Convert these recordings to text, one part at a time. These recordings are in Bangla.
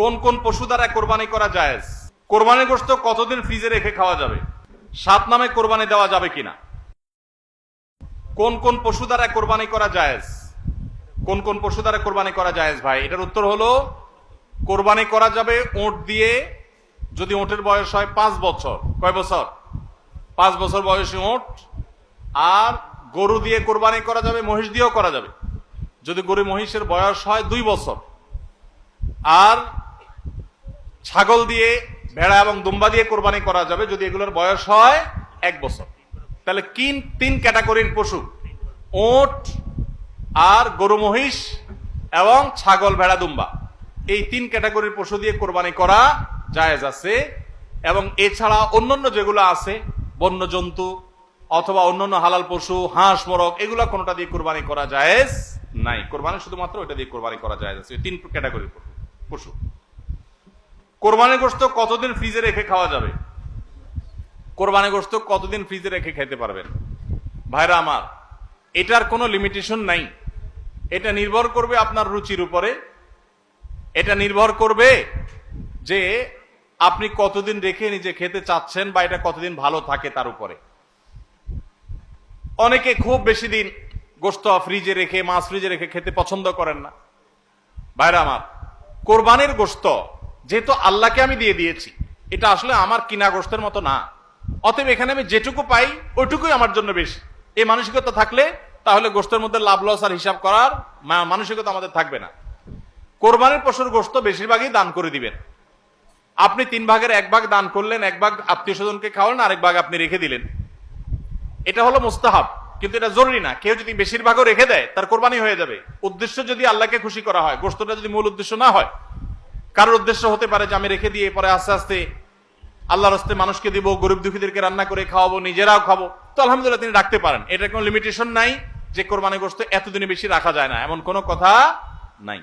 কোন কোন পশু দ্বারা কোরবানি করা জায়েজ? কোরবানির গোশত কতদিন ফ্রিজে রেখে খাওয়া যাবে? 7 নামে কোরবানি দেওয়া যাবে কিনা? কোন কোন পশু দ্বারা কোরবানি করা জায়েজ? কোন কোন পশু দ্বারা কোরবানি করা জায়েজ ভাই? এটার উত্তর হলো, কোরবানি করা যাবে ওঁট দিয়ে, যদি ওঁটের বয়স হয় 5 বছর। কয় বছর? 5 বছর বয়সী ওঁট। আর গরু দিয়ে কোরবানি করা যাবে, মহিষ দিয়েও করা যাবে, যদি গরু মহিষের বয়স হয় 2 বছর। আর ছাগল দিয়ে, ভেড়া এবং দুম্বা দিয়ে কোরবানি করা যাবে যদি এগুলোর বয়স হয় 1 বছর। তাহলে 3 ক্যাটাগরির পশু, ওট আর গরু মহিষ এবং ছাগল ভেড়া দুম্বা, এই 3 ক্যাটাগরির পশু দিয়ে কোরবানি করা জায়েজ আছে। এবং এছাড়া অন্যান্য যেগুলো আছে, বন্য জন্তু অথবা অন্যান্য হালাল পশু, হাঁস মোরগ, এগুলা কোনোটা দিয়ে কোরবানি করা জায়েজ নাই। কোরবানি শুধুমাত্র ওইটা দিয়ে কোরবানি করা জায়েজ আছে, 3 ক্যাটাগরির পশু। কোরবানির গোশত কতদিন ফ্রিজে রেখে খাওয়া যাবে? কোরবানির গোশত কতদিন ফ্রিজে রেখে খেতে পারবেন? ভাইরা আমার, এটার কোনো লিমিটেশন নাই। এটা নির্ভর করবে আপনার রুচির উপরে। এটা নির্ভর করবে যে আপনি কতদিন রেখে নিজে খেতে চাচ্ছেন, বা এটা কতদিন ভালো থাকে তার উপরে। অনেকে খুব বেশি দিন গোশত ফ্রিজে রেখে, মাছ ফ্রিজে রেখে খেতে পছন্দ করেন না। ভাইরা আমার, কোরবানির গোশত যেহেতু আল্লাহকে আমি দিয়ে দিয়েছি, এটা আসলে আমার কিনা গোশতের মতো না। অতএব এখানে আমি যেটুকু পাই ওইটুকুই আমার জন্য বেশি, এই মানসিকতা থাকলে তাহলে গোশতের মধ্যে লাভ লস আর হিসাব করার মানসিকতা আমাদের থাকবে না। কোরবানির পশুর গোশত বেশিরভাগই দান করে দিবেন। আপনি 3 ভাগের 1 ভাগ দান করলেন, 1 ভাগ আত্মীয় স্বজনকে খাওয়ালেন, আরেক ভাগ আপনি রেখে দিলেন। এটা হলো মুস্তাহাব, কিন্তু এটা জরুরি না। কেউ যদি বেশিরভাগও রেখে দেয় তার কোরবানি হয়ে যাবে। উদ্দেশ্য যদি আল্লাহকে খুশি করা হয়, গোশতটা যদি মূল উদ্দেশ্য না হয়। কারোর উদ্দেশ্য হতে পারে যে আমি রেখে দিয়ে পরে আস্তে আস্তে আল্লাহর রাস্তে মানুষকে দিব, গরিব দুঃখীদেরকে রান্না করে খাওয়াবো, নিজেরাও খাবো, তো আলহামদুলিল্লাহ তিনি রাখতে পারেন। এটার কোনো লিমিটেশন নাই যে কোরবানি গোশত এতদিনে বেশি রাখা যায় না, এমন কোনো কথা নাই।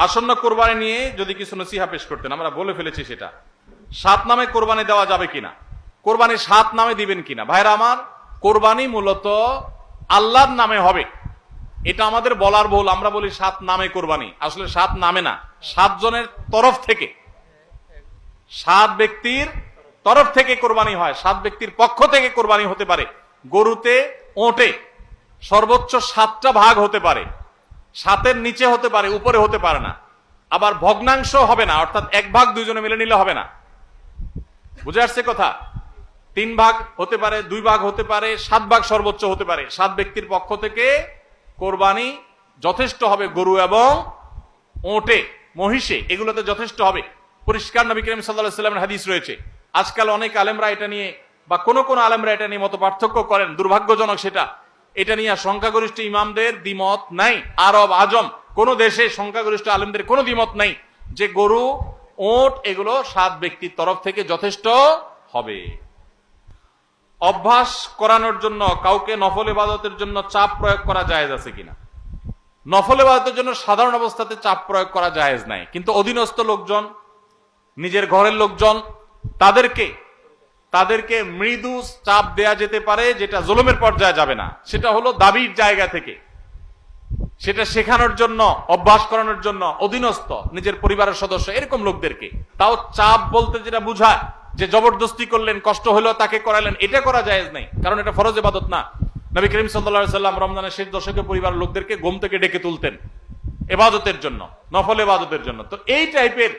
আসন্ন কোরবানি নিয়ে যদি কিছু নসিহা পেশ করতেন, আমরা বলে ফেলেছি সেটা। 7 নামে কোরবানি দেওয়া যাবে কিনা? কোরবানি 7 নামে দিবেন কিনা? ভাইরা আমার, কোরবানি মূলত আল্লাহর নামে হবে, এটা আমাদের বলার ভুল। আমরা বলি 7 নামে কোরবানি, আসলে 7 নামে না, 7 জনের তরফ থেকে, 7 ব্যক্তির তরফ থেকে কোরবানি হয়, 7 ব্যক্তির পক্ষ থেকে কোরবানি হতে পারে। গরুতে, ওটে সর্বোচ্চ 7টা ভাগ হতে পারে, 7-এর নিচে হতে পারে, উপরে হতে পারে না। আবার ভগ্নাংশ হবে না, অর্থাৎ 1 ভাগ 2 জনে মিলে নিলে হবে না। বুঝে আসছে কথা? 3 ভাগ হতে পারে, 2 ভাগ হতে পারে, 7 ভাগ সর্বোচ্চ হতে পারে। 7 ব্যক্তির পক্ষ থেকে কোরবানি যথেষ্ট হবে। গরু এবং ওটে, মহিষে, এগুলোতে যথেষ্ট হবে। পরিষ্কার নবী করিম সাল্লাল্লাহু আলাইহি ওয়াসাল্লামের হাদিস রয়েছে। আজকাল অনেক আলেমরা এটা নিয়ে, বা কোন কোন আলেমরা এটা নিয়ে মত পার্থক্য করেন, দুর্ভাগ্যজনক সেটা। এটা নিয়ে সংখ্যাগরিষ্ঠ ইমামদের দ্বিমত নাই। আরব আজম কোন দেশে সংখ্যাগরিষ্ঠ আলেমদের কোনো দ্বিমত নাই যে গরু, ওট এগুলো 7 ব্যক্তির তরফ থেকে যথেষ্ট হবে। অভ্যাস করানোর জন্য কাউকে নফল ইবাদতের জন্য চাপ প্রয়োগ করা জায়েজ আছে কিনা? নফল ইবাদতের জন্য সাধারণ অবস্থাতে চাপ প্রয়োগ করা জায়েজ নাই, কিন্তু অধীনস্থ লোকজন, নিজের ঘরের লোকজন, তাদেরকে মৃদু চাপ দেয়া যেতে পারে, যেটা জুলুমের পর্যায়ে যাবে না। সেটা হলো দাবির জায়গা থেকে, সেটা শেখানোর জন্য, অভ্যাস করানোর জন্য অধীনস্থ নিজের পরিবারের সদস্য এরকম লোকদেরকে। তাও চাপ বলতে যেটা বুঝায় যে জবরদস্তি করলেন, কষ্ট হলো তাকে করালেন, এটা করা জায়েজ নাই, কারণ এটা ফরজ ইবাদত না। নবী করিম সাল্লাল্লাহু আলাইহি ওয়াসাল্লাম রমজানের শেষ দশকে পরিবারের লোকদেরকে ঘুম থেকে ডেকে তুলতেন ইবাদতের জন্য, নফল ইবাদতের জন্য। তো এই টাইপের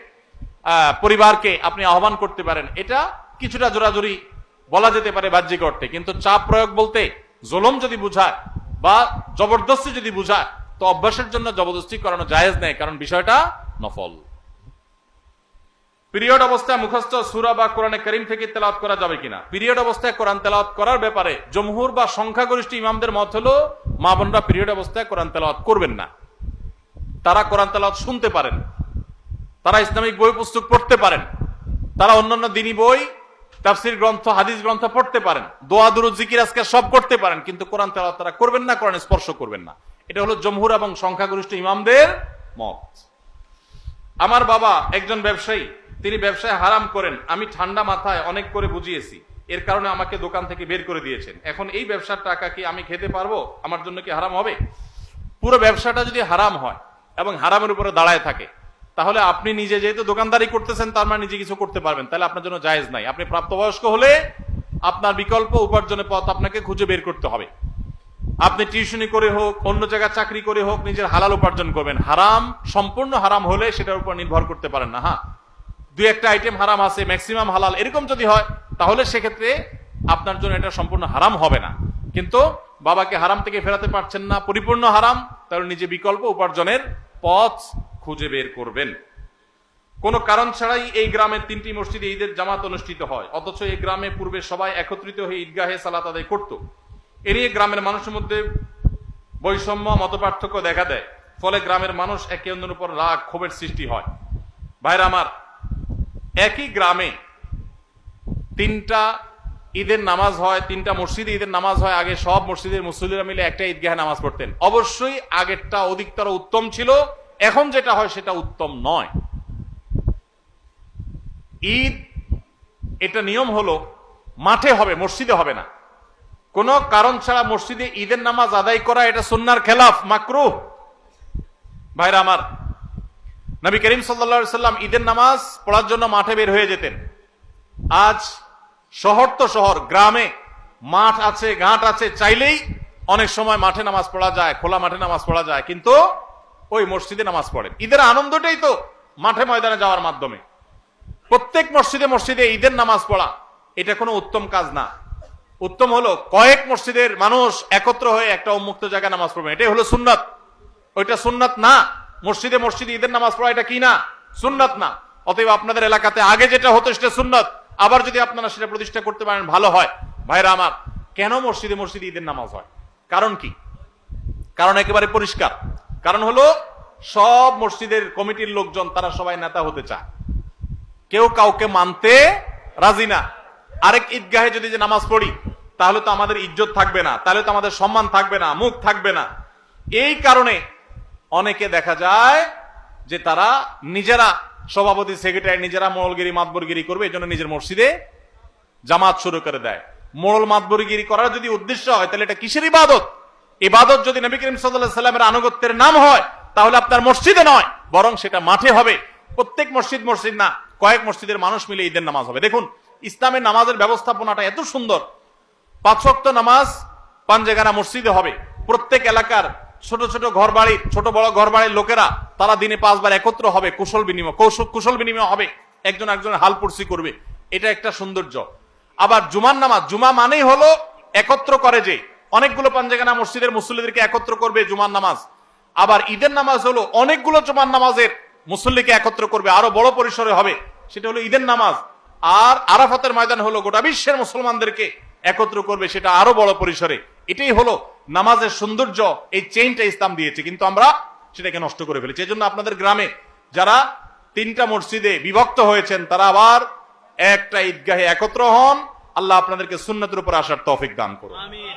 পরিবারকে আপনি আহ্বান করতে পারেন, এটা কিছুটা জোরাজুরি বলা যেতে পারে বাহ্যিক অর্থে। কিন্তু চাপ প্রয়োগ বলতে জুলুম যদি বুঝায় বা জবরদস্তি যদি বুঝায়, তো অভ্যাসের জন্য জবরদস্তি করানো জায়েজ নেই, কারণ বিষয়টা নফল। পিরিয়ড অবস্থায় মুখস্থ সূরা বা কোরআনে কারীম থেকে তেলাওয়াত করা যাবে কিনা? পিরিয়ড অবস্থায় কোরআন তেলাওয়াত করার ব্যাপারে জমহুর বা সংখ্যাগরিষ্ঠ ইমামদের মত হলো, মা বোনরা পিরিয়ড অবস্থায় কোরআন তেলাওয়াত করবেন না। তারা কোরআন তেলাওয়াত শুনতে পারেন, তারা ইসলামিক বই পুস্তক পড়তে পারেন, তারা অন্যান্য দ্বীনি বই, তাফসীর গ্রন্থ, হাদিস গ্রন্থ পড়তে পারেন, দোয়া দুরূদ জিকির আজকার সব করতে পারেন, কিন্তু কোরআন তেলাওয়াত তারা করবেন না, কোরআন স্পর্শ করবেন না। এটা হলো জমহুর এবং সংখ্যাগরিষ্ঠ ইমামদের মত। আমার বাবা একজন ব্যবসায়ী, তিনি ব্যবসায় হারাম করেন। আমি ঠান্ডা মাথায় অনেক করে বুঝিয়েছি, এর কারণে আমাকে দোকান থেকে বের করে দিয়েছেন। এখন এই ব্যবসার টাকা কি আমি খেতে পারবো? আমার জন্য কি হারাম হবে? পুরো ব্যবসাটা যদি হারাম হয়, এবং হারামের উপরে দাঁড়ায় থাকে, তাহলে আপনি নিজে যেহেতু দোকানদারি করতেছেন তার মানে নিজে কিছু করতে পারবেন, তাহলে আপনার জন্য জায়েজ নাই। আপনি প্রাপ্তবয়স্ক হলে আপনার বিকল্প উপার্জনের পথ আপনাকে খুঁজে বের করতে হবে। আপনি টিউশনি করে হোক, অন্য জায়গায় চাকরি করে হোক, নিজের হালাল উপার্জন করবেন। হারাম সম্পূর্ণ হারাম হলে সেটার উপর নির্ভর করতে পারেন না। হ্যাঁ, দুই একটা আইটেম হারাম আছে, ম্যাক্সিমাম হালাল, এরকম যদি হয় তাহলে সেক্ষেত্রে আপনার জন্য এটা সম্পূর্ণ হারাম হবে না। কিন্তু বাবাকে হারাম থেকে ফেরাতে পারছেন না, পরিপূর্ণ হারাম, তাহলে নিজে বিকল্প উপার্জনের পথ খুঁজে বের করবেন। কোনো কারণ ছাড়াই এই গ্রামের 3টি মসজিদে ঈদের জামাত অনুষ্ঠিত হয়, অথচ এই গ্রামে পূর্বে সবাই একত্রিত হয়ে ঈদগাহে সালাত আদায় করত। এ নিয়ে গ্রামের মানুষের মধ্যে বৈষম্য, মতপার্থক্য দেখা দেয়। ফলে গ্রামের মানুষ একে অন্যের উপর রাগ, ক্ষোভের সৃষ্টি হয়। ভাইরা আমার, একই গ্রামে 3টা ঈদের নামাজ হয়, 3টা মসজিদে ঈদের নামাজ হয়। আগে সব মসজিদের মুসল্লিরা মিলে একটা ঈদগাহে নামাজ পড়তেন। অবশ্যই আগেরটা অধিকতর উত্তম ছিল, এখন যেটা হয় সেটা উত্তম নয়। ঈদ এটা নিয়ম হলো মাঠে হবে, মসজিদে হবে না। কোন কারণ ছাড়া মসজিদে ঈদের নামাজ আদায় করা এটা সুন্নাহর খেলাফ, মাকরুহ। ভাইরা আমার, নবী করিম সাল্লাল্লাহু আলাইহি সাল্লাম ঈদের নামাজ পড়ার জন্য মাঠে বের হয়ে যেতেন। আজ শহর তো শহর, গ্রামে মাঠ আছে, ঘাট আছে, চাইলেই অনেক সময় মাঠে নামাজ পড়া যায়, খোলা মাঠে নামাজ পড়া যায়, কিন্তু ওই মসজিদে নামাজ পড়েন। ঈদের আনন্দটাই তো মাঠে ময়দানে যাওয়ার মাধ্যমে। প্রত্যেক মসজিদে মসজিদে ঈদের নামাজ পড়া এটা কোনো উত্তম কাজ না। উত্তম হলো কয়েক মসজিদের মানুষ একত্র হয়ে একটা উন্মুক্ত জায়গায় নামাজ পড়বেন, এটাই হলো সুন্নাত। ওইটা সুন্নাত না। মসজিদে মসজিদে ঈদের নামাজ পড়া এটা কি না? সুন্নাত না। অতএব আপনাদের এলাকাতে আগে যেটা হতো সেটা সুন্নাত, আবার যদি আপনারা সেটা প্রতিষ্ঠা করতে পারেন ভালো হয়। ভাইরা আমার, কেন মসজিদে মসজিদে ঈদের নামাজ হয়? কারণ কি? কারণ একেবারে পরিষ্কার। কারণ হলো সব মসজিদের কমিটির লোকজন তারা সবাই নেতা হতে চায়, কেউ কাউকে মানতে রাজি না। আরেক ঈদগাহে যদি যে নামাজ পড়ি তাহলে তো আমাদের ইজ্জত থাকবে না, তাহলে তো আমাদের সম্মান থাকবে না, মুখ থাকবে না। এই কারণে অনেকে দেখা যায় যে তারা নিজেরা সভাপতি, সেক্রেটারি, নিজেরা মোড়লগিরি, মাতবরগিরি করবে, এই জন্য নিজের মসজিদে জামাত শুরু করে দেয়। মোড়ল মাতবরগিরি করার যদি উদ্দেশ্য হয় তাহলে এটা কিসের ইবাদত? ইবাদত যদি নবী করিম সাল্লাল্লাহু আলাইহি সাল্লামের আনুগত্যের নাম হয় তাহলে আপনার মসজিদে নয়, বরং সেটা মাঠে হবে। প্রত্যেক মসজিদ না, কয়েক মসজিদের মানুষ মিলে ঈদের নামাজ হবে। দেখুন, ইসলামের নামাজের ব্যবস্থাপনাটা এত সুন্দর। 5 ওয়াক্ত নামাজ পাঞ্জেগানা মসজিদে হবে। প্রত্যেক এলাকার ছোট ছোট ঘর বাড়ির, ছোট বড় ঘর বাড়ির লোকেরা তারা দিনে 5 বার একত্র হবে, কুশল বিনিময় হবে, একজন একজনের হাল পুরসি করবে। এটা একটা সৌন্দর্য। আবার জুমার নামাজ, জুমা মানেই হলো একত্র করে, যে অনেকগুলো পাঞ্জেগানা মসজিদের মুসল্লিদেরকে একত্র করবে জুমার নামাজ। আবার ঈদের নামাজ হলো অনেকগুলো জুমার নামাজের মুসল্লিকে একত্র করবে, আরো বড় পরিসরে হবে, সেটা হলো ঈদের নামাজ। আর আরাফাতের ময়দান হলো গোটা বিশ্বের মুসলমানদেরকে একত্র করবে, সেটা আরো বড় পরিসরে। এটাই হলো নামাজের সৌন্দর্য। এই চেইনটা ইসলাম দিয়েছে, কিন্তু আমরা সেটাকে নষ্ট করে ফেলেছি। এই জন্য আপনাদের গ্রামে যারা 3টা মসজিদে বিভক্ত হয়েছেন তারা আবার একটা ঈদগাহে একত্র হন। আল্লাহ আপনাদেরকে সুন্নাতের উপর আসার তৌফিক দান করুন। আমিন।